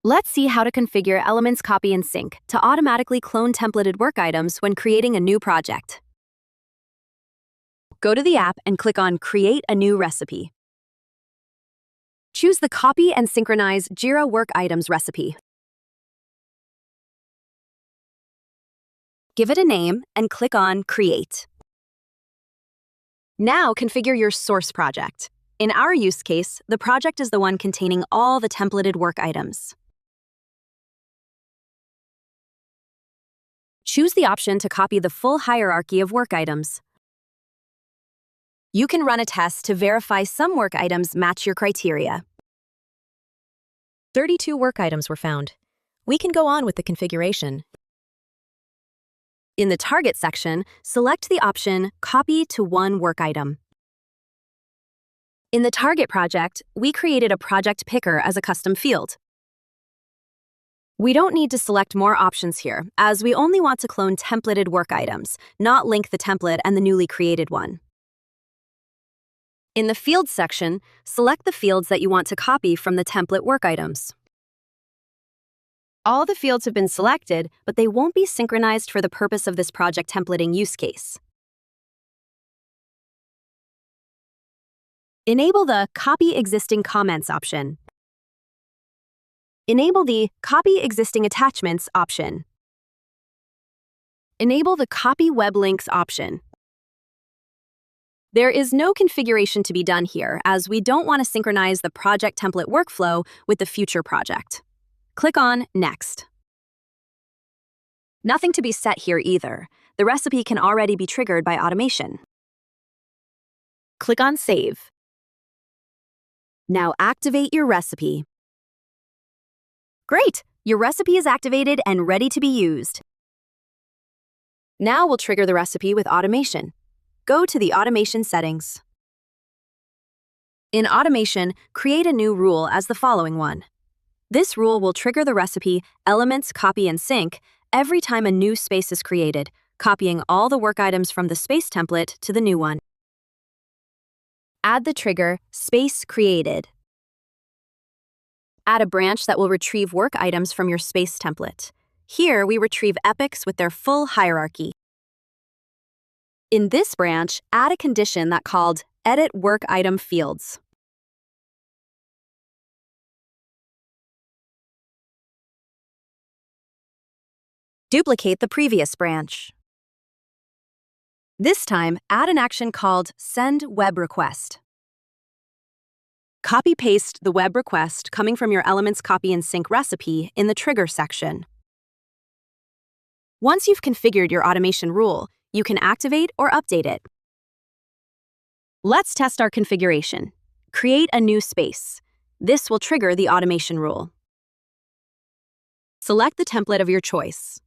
Let's see how to configure Elements Copy and Sync to automatically clone templated work items when creating a new project. Go to the app and click on Create a New Recipe. Choose the Copy and Synchronize Jira Work Items recipe. Give it a name and click on Create. Now configure your source project. In our use case, the project is the one containing all the templated work items. Choose the option to copy the full hierarchy of work items. You can run a test to verify some work items match your criteria. 32 work items were found. We can go on with the configuration. In the Target section, select the option Copy to one work item. In the Target project, we created a project picker as a custom field. We don't need to select more options here, as we only want to clone templated work items, not link the template and the newly created one. In the Fields section, select the fields that you want to copy from the template work items. All the fields have been selected, but they won't be synchronized for the purpose of this project templating use case. Enable the Copy Existing Comments option. Enable the Copy Existing Attachments option. Enable the Copy Web Links option. There is no configuration to be done here, as we don't want to synchronize the project template workflow with the future project. Click on Next. Nothing to be set here either. The recipe can already be triggered by automation. Click on Save. Now activate your recipe. Great! Your recipe is activated and ready to be used. Now we'll trigger the recipe with automation. Go to the Automation settings. In Automation, create a new rule as the following one. This rule will trigger the recipe Elements Copy and Sync every time a new space is created, copying all the work items from the space template to the new one. Add the trigger Space Created. Add a branch that will retrieve work items from your space template. Here, we retrieve epics with their full hierarchy. In this branch, add a condition that called Edit Work Item Fields. Duplicate the previous branch. This time, add an action called Send Web Request. Copy-paste the web request coming from your Elements Copy and Sync recipe in the Trigger section. Once you've configured your automation rule, you can activate or update it. Let's test our configuration. Create a new space. This will trigger the automation rule. Select the template of your choice.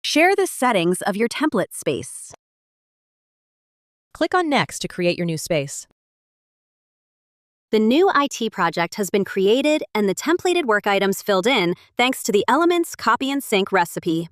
Share the settings of your template space. Click on Next to create your new space. The new IT project has been created and the templated work items filled in thanks to the Elements Copy and Sync recipe.